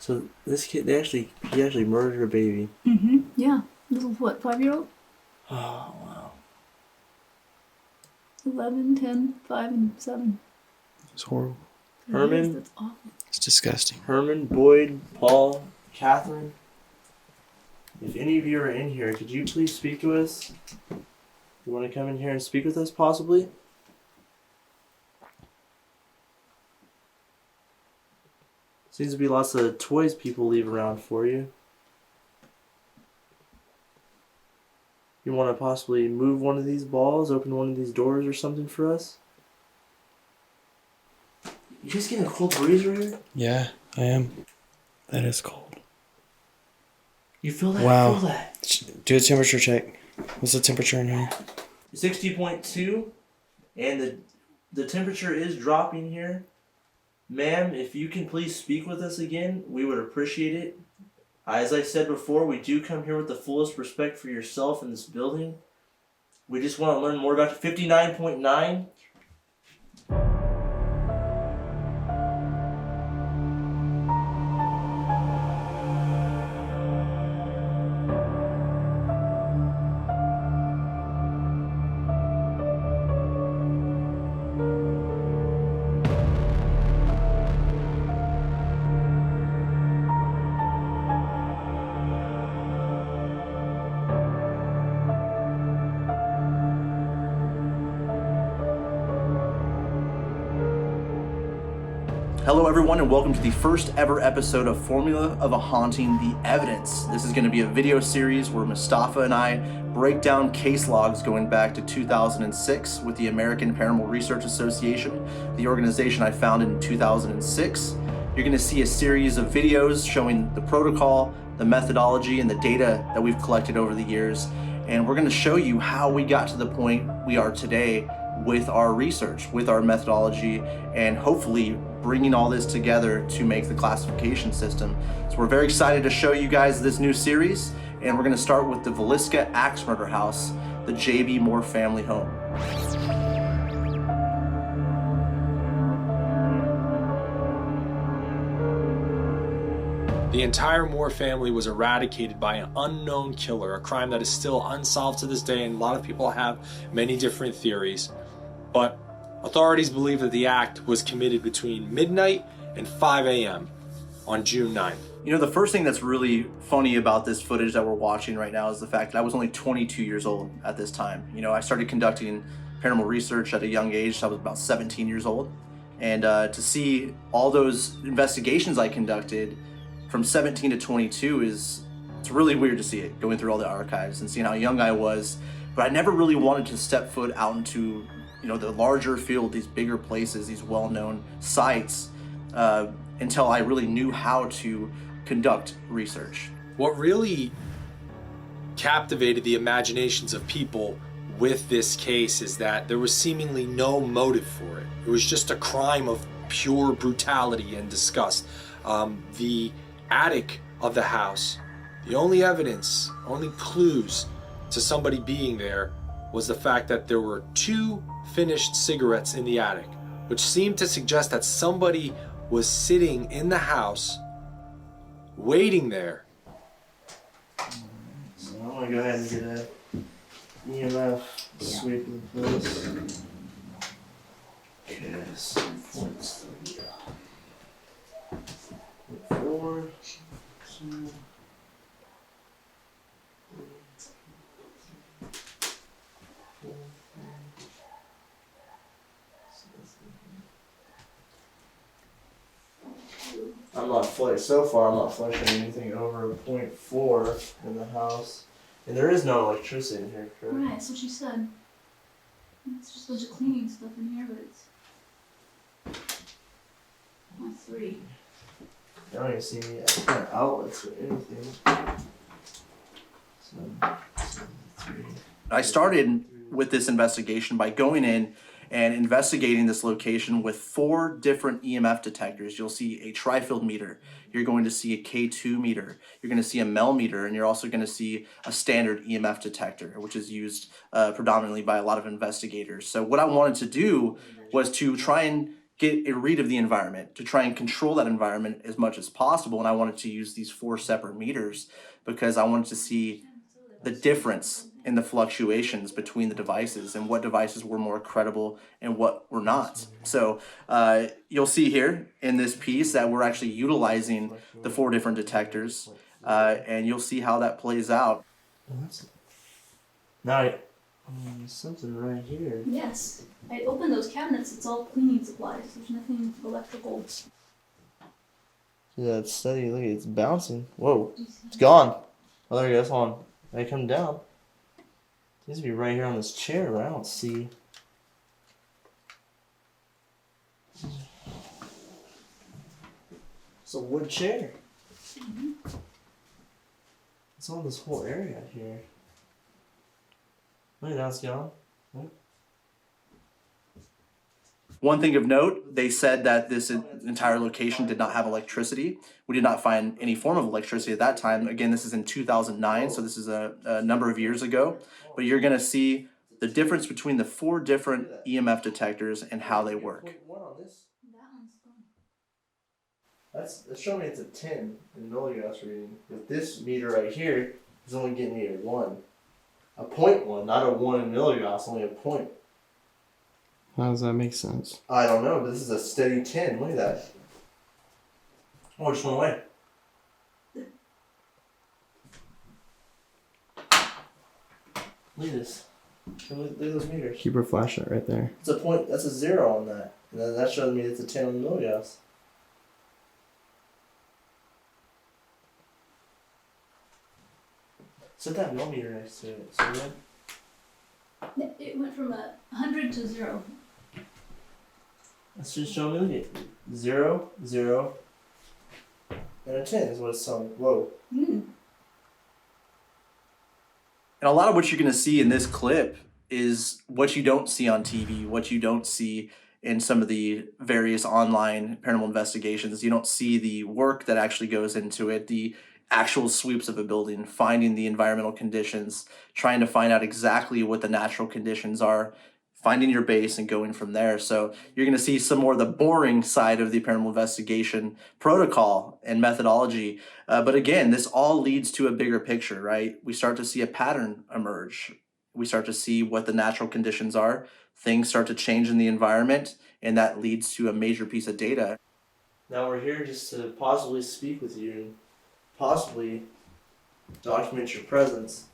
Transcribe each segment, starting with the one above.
So this kid, he actually murdered a baby. Mm-hmm. Yeah. Little, what, 5-year-old? Oh, wow. 11, 10, 5, and 7. It's horrible. Herman? Yes, that's awful. It's disgusting. Herman, Boyd, Paul, Catherine. If any of you are in here, could you please speak to us? You want to come in here and speak with us, possibly? Seems to be lots of toys people leave around for you. You want to possibly move one of these balls, open one of these doors or something for us? You guys getting a cold breeze right here? Yeah, I am. That is cold. You feel that? Wow. Feel that? Do a temperature check. What's the temperature in here? 60.2, and the temperature is dropping here. Ma'am, if you can please speak with us again, we would appreciate it. As I said before, we do come here with the fullest respect for yourself in this building. We just want to learn more about you. 59.9. Hello everyone and welcome to the first ever episode of Formula of a Haunting, The Evidence. This is going to be a video series where Mustafa and I break down case logs going back to 2006 with the American Paranormal Research Association, the organization I founded in 2006. You're going to see a series of videos showing the protocol, the methodology, and the data that we've collected over the years. And we're going to show you how we got to the point we are today with our research, with our methodology, and hopefully bringing all this together to make the classification system. So we're very excited to show you guys this new series, and we're going to start with the Villisca Axe Murder House, the J.B. Moore family home. The entire Moore family was eradicated by an unknown killer, a crime that is still unsolved to this day, and a lot of people have many different theories. But authorities believe that the act was committed between midnight and 5 a.m. on June 9th. You know, the first thing that's really funny about this footage that we're watching right now is the fact that I was only 22 years old at this time. You know, I started conducting paranormal research at a young age, so I was about 17 years old. And to see all those investigations I conducted from 17 to 22 it's really weird to see it, going through all the archives and seeing how young I was. But I never really wanted to step foot out into, you know, the larger field, these bigger places, these well-known sites, until I really knew how to conduct research. What really captivated the imaginations of people with this case is that there was seemingly no motive for it. It was just a crime of pure brutality and disgust. The attic of the house, the only evidence, only clues to somebody being there was the fact that there were 2 finished cigarettes in the attic, which seemed to suggest that somebody was sitting in the house, waiting there. So I'm going to go ahead and get a EMF sweep of this. Okay, so 4, 2, I'm not so far I'm not flushing anything over a 0.4 in the house. And there is no electricity in here, correct? Right, that's what she said. It's just a bunch of cleaning stuff in here, but it's not 3. I don't even see any kind of outlets or anything. So 3. I started with this investigation by going in and investigating this location with 4 different EMF detectors. You'll see a tri-field meter, you're going to see a K2 meter, you're going to see a Mel meter, and you're also going to see a standard EMF detector, which is used predominantly by a lot of investigators. So what I wanted to do was to try and get a read of the environment, to try and control that environment as much as possible. And I wanted to use these 4 separate meters because I wanted to see the difference in the fluctuations between the devices and what devices were more credible and what were not. So you'll see here in this piece that we're actually utilizing the 4 different detectors, and you'll see how that plays out. Now, there's something right here. Yes. I opened those cabinets, it's all cleaning supplies. There's nothing electrical. Yeah, it's steady. Look, it's bouncing. Whoa, it's gone. Oh, there it goes. Hold on. I come down. It needs to be right here on this chair, but I don't see. It's a wood chair. It's on this whole area here. Look, now it's gone. Look. One thing of note, they said that this entire location did not have electricity. We did not find any form of electricity at that time. Again, this is in 2009, so this is a number of years ago. But you're going to see the difference between the 4 different EMF detectors and how they work. That one's gone. That's showing me it's a 10 in milligauss reading. But this meter right here is only getting me a 1. A 0.1, not a 1 in milligauss, only a point. How does that make sense? I don't know, but this is a steady 10. Look at that. Oh, it just went away. Look at this. Look at those meters. Keep her flashlight right there. It's a point, that's a 0 on that. And then that shows me it's a 10 on the milligauss. Set that millimeter next to it. So then, It went from 100 to 0. that's just showing me, look at 0, 0, and a 10 is what it's telling me. Whoa. Mm. And a lot of what you're going to see in this clip is what you don't see on TV, what you don't see in some of the various online paranormal investigations. You don't see the work that actually goes into it, the actual sweeps of a building, finding the environmental conditions, trying to find out exactly what the natural conditions are, finding your base and going from there. So you're going to see some more of the boring side of the paranormal investigation protocol and methodology. But again, this all leads to a bigger picture, right? We start to see a pattern emerge. We start to see what the natural conditions are. Things start to change in the environment, and that leads to a major piece of data. Now we're here just to possibly speak with you and possibly document your presence.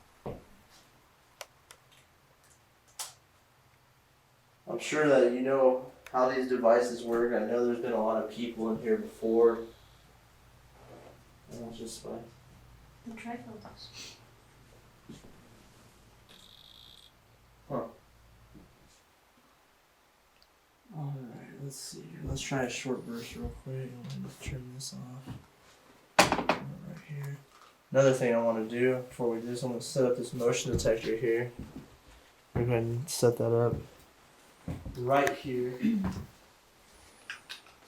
I'm sure that you know how these devices work. I know there's been a lot of people in here before. And it's just like, The trifolds. alright, let's see here. Let's try a short burst real quick. I'm going to turn this off. Right here. Another thing I want to do before we do this, I'm going to set up this motion detector here. We're going to set that up right here.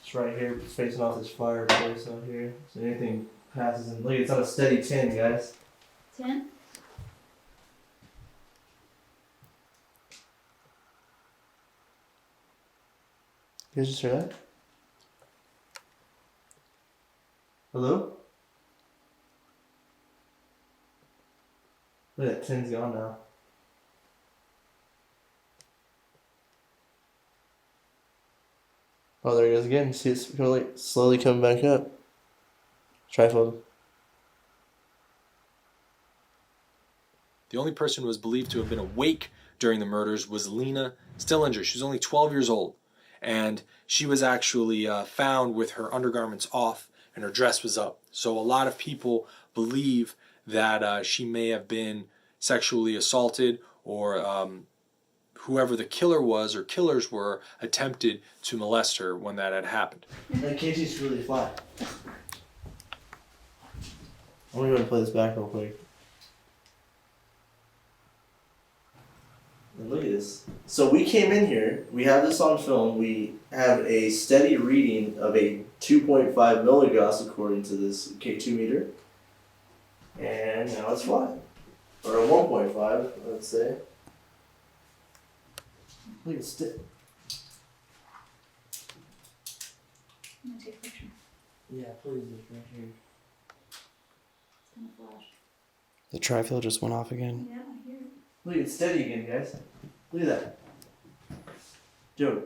It's right here, it's facing off this fireplace out here. So anything passes in. Look, it's on a steady 10, guys. 10? You guys just hear that? Hello? Look, that 10's gone now. Oh, there it goes again. See, it's slowly coming back up. Trifle. The only person who was believed to have been awake during the murders was Lena Stillinger. She was only 12 years old, and she was actually found with her undergarments off and her dress was up. So a lot of people believe that she may have been sexually assaulted, or whoever the killer was or killers were attempted to molest her when that had happened. That KG's really flat. I'm gonna go and play this back real quick. And look at this. So we came in here, we have this on film, we have a steady reading of a 2.5 milligauss according to this K2 meter. And now it's flat. Or a 1.5, let's say. Look at stick. I'm gonna take a picture. Yeah, please, it's right here. It's gonna flash. The tri-fill just went off again. Yeah, I hear it. Look, it's steady again, guys. Look at that. Joe.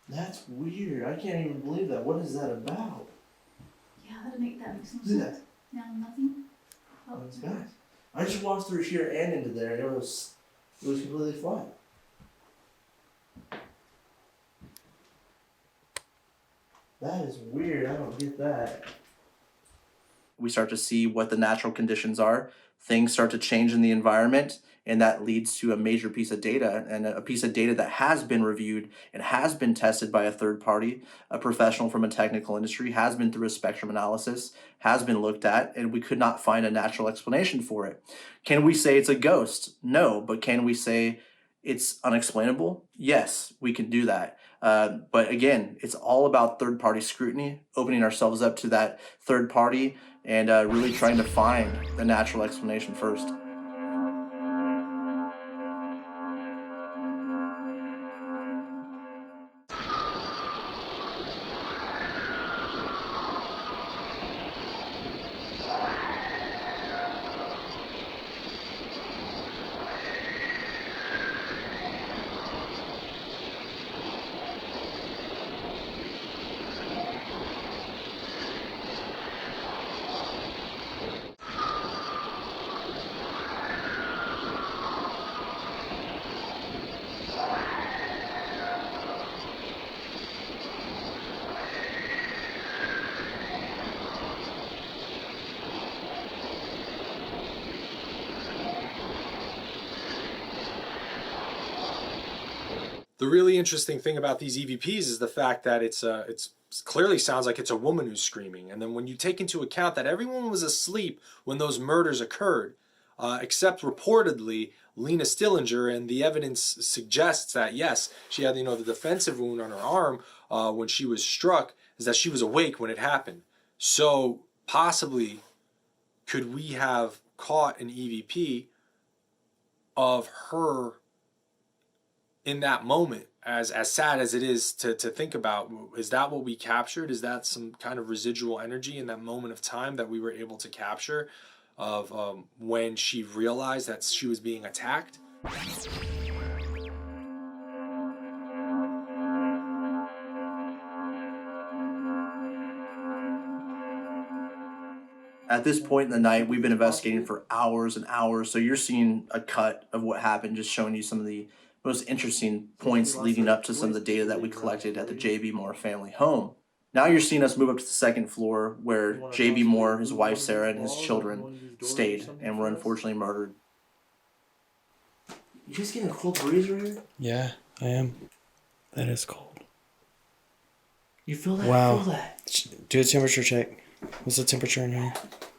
That's weird. I can't even believe that. What is that about? Yeah, that makes no Look at sense. that. Now nothing. Oh, it's guys. I just walked through here and into there, and it was completely flat. That is weird. I don't get that. We start to see what the natural conditions are. Things start to change in the environment, and that leads to a major piece of data, and a piece of data that has been reviewed and has been tested by a third party, a professional from a technical industry, has been through a spectrum analysis, has been looked at, and we could not find a natural explanation for it. Can we say it's a ghost? No, but can we say it's unexplainable? Yes, we can do that. But again, it's all about third-party scrutiny, opening ourselves up to that third party, and really trying to find the natural explanation first. The really interesting thing about these EVPs is the fact that it's clearly sounds like it's a woman who's screaming. And then when you take into account that everyone was asleep when those murders occurred, except reportedly Lena Stillinger, and the evidence suggests that yes, she had the defensive wound on her arm when she was struck, is that she was awake when it happened. So possibly, could we have caught an EVP of her in that moment, as sad as it is to think about? Is that what we captured? Is that some kind of residual energy in that moment of time that we were able to capture of when she realized that she was being attacked? At this point in the night, we've been investigating for hours and hours, so you're seeing a cut of what happened, just showing you some of the most interesting points leading up to some of the data that we collected at the J.B. Moore family home. Now you're seeing us move up to the second floor where J.B. Moore, his wife Sarah, and his children stayed and were unfortunately murdered. You guys getting a cold breeze right here? Yeah, I am. That is cold. You feel that? Wow. Feel that? Do a temperature check. What's the temperature in here?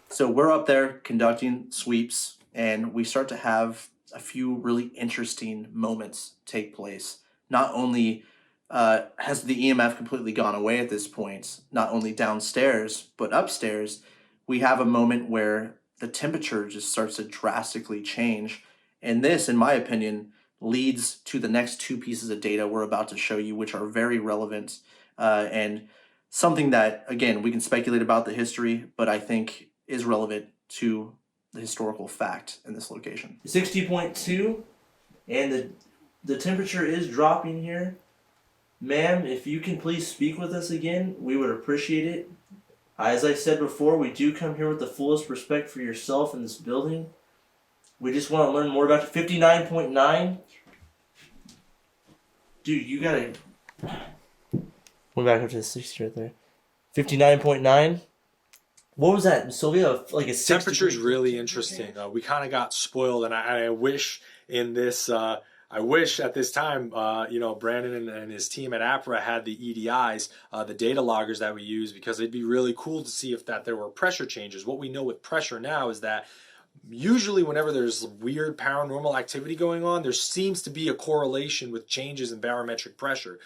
So we're up there conducting sweeps, and we start to have a few really interesting moments take place. Not only has the EMF completely gone away at this point, not only downstairs, but upstairs, we have a moment where the temperature just starts to drastically change. And this, in my opinion, leads to the next two pieces of data we're about to show you, which are very relevant and something that, again, we can speculate about the history, but I think is relevant to the historical fact in this location. 60.2, and the temperature is dropping here. Ma'am, if you can please speak with us again, we would appreciate it. As I said before, we do come here with the fullest respect for yourself in this building. We just want to learn more about you. 59.9. Dude, you gotta... Went back up to the 60 right there. 59.9. What was that, Sylvia? Like a 6 Temperature's degree? really interesting. We kind of got spoiled, and I wish in this, I wish at this time, Brandon and his team at APRA had the EDIs, the data loggers that we use, because it'd be really cool to see if there were pressure changes. What we know with pressure now is that usually whenever there's weird paranormal activity going on, there seems to be a correlation with changes in barometric pressure.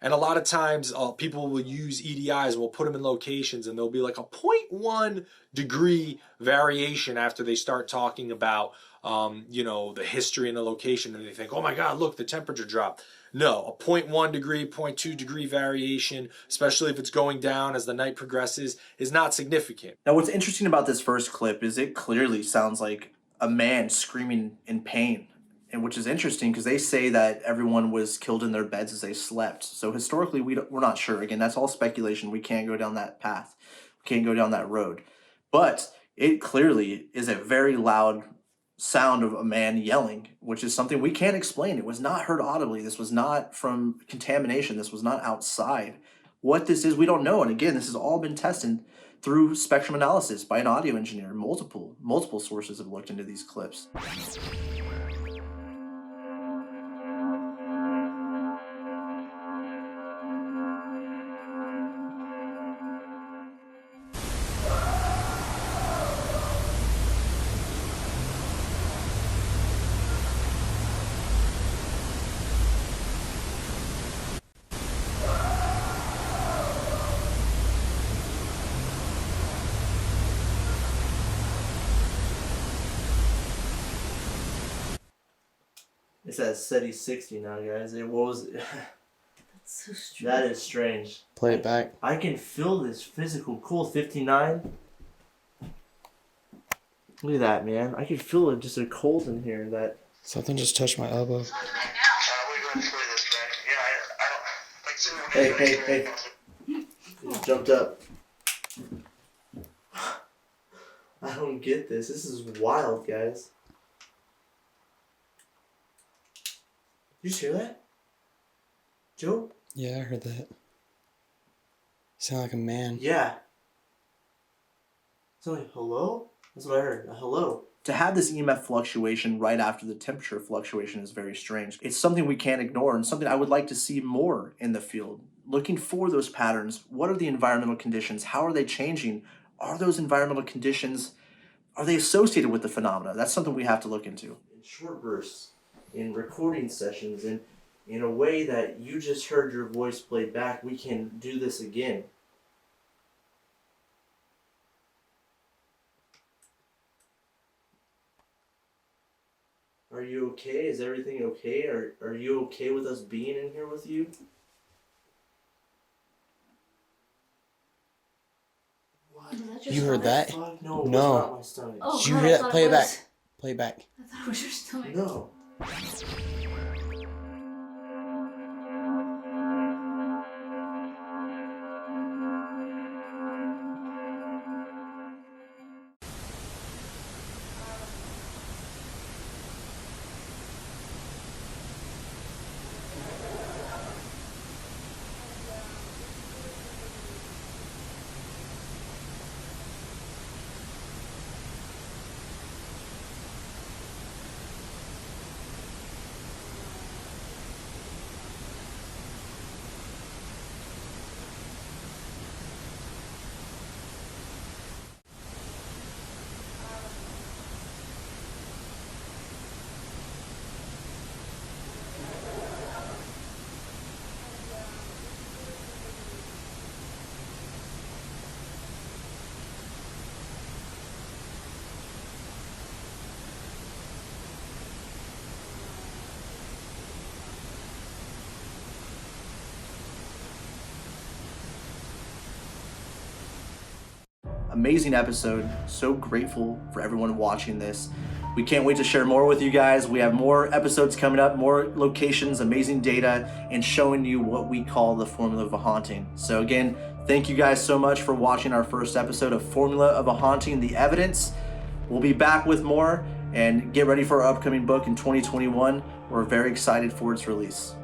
And a lot of times people will use EDIs and we'll put them in locations and there'll be like a 0.1 degree variation after they start talking about, the history in the location, and they think, oh my God, look, the temperature dropped. No, a 0.1 degree, 0.2 degree variation, especially if it's going down as the night progresses, is not significant. Now, what's interesting about this first clip is it clearly sounds like a man screaming in pain, and which is interesting because they say that everyone was killed in their beds as they slept. So historically, we're not sure. Again, that's all speculation. We can't go down that path. We can't go down that road. But it clearly is a very loud sound of a man yelling, which is something we can't explain. It was not heard audibly. This was not from contamination. This was not outside. What this is, we don't know. And again, this has all been tested through spectrum analysis by an audio engineer. Multiple sources have looked into these clips. It's at SETI 60 now, guys. It was. That's so strange. That is strange. Play it back. I can feel this physical cool 59. Look at that, man. I can feel it, just a cold in here. That. Something just touched my elbow. Hey. He just jumped up. I don't get this. This is wild, guys. Did you just hear that? Joe? Yeah, I heard that. Sound like a man. Yeah. It's like, hello? That's what I heard. A hello. To have this EMF fluctuation right after the temperature fluctuation is very strange. It's something we can't ignore and something I would like to see more in the field. Looking for those patterns. What are the environmental conditions? How are they changing? Are those environmental conditions, are they associated with the phenomena? That's something we have to look into. In short bursts, in recording sessions, and in a way that you just heard your voice played back, we can do this again. Are you okay? Is everything okay? Are you okay with us being in here with you? What? Was that your You heard stomach? that? Fuck, no, it No. was not my stomach. Oh, Did you God, hear I that? thought Play it was. back. Play it back. I thought it was your stomach. No. Amazing episode. So grateful for everyone watching this. We can't wait to share more with you guys. We have more episodes coming up, more locations, amazing data, and showing you what we call the formula of a haunting. So again, thank you guys so much for watching our first episode of Formula of a Haunting, The Evidence. We'll be back with more, and get ready for our upcoming book in 2021. We're very excited for its release.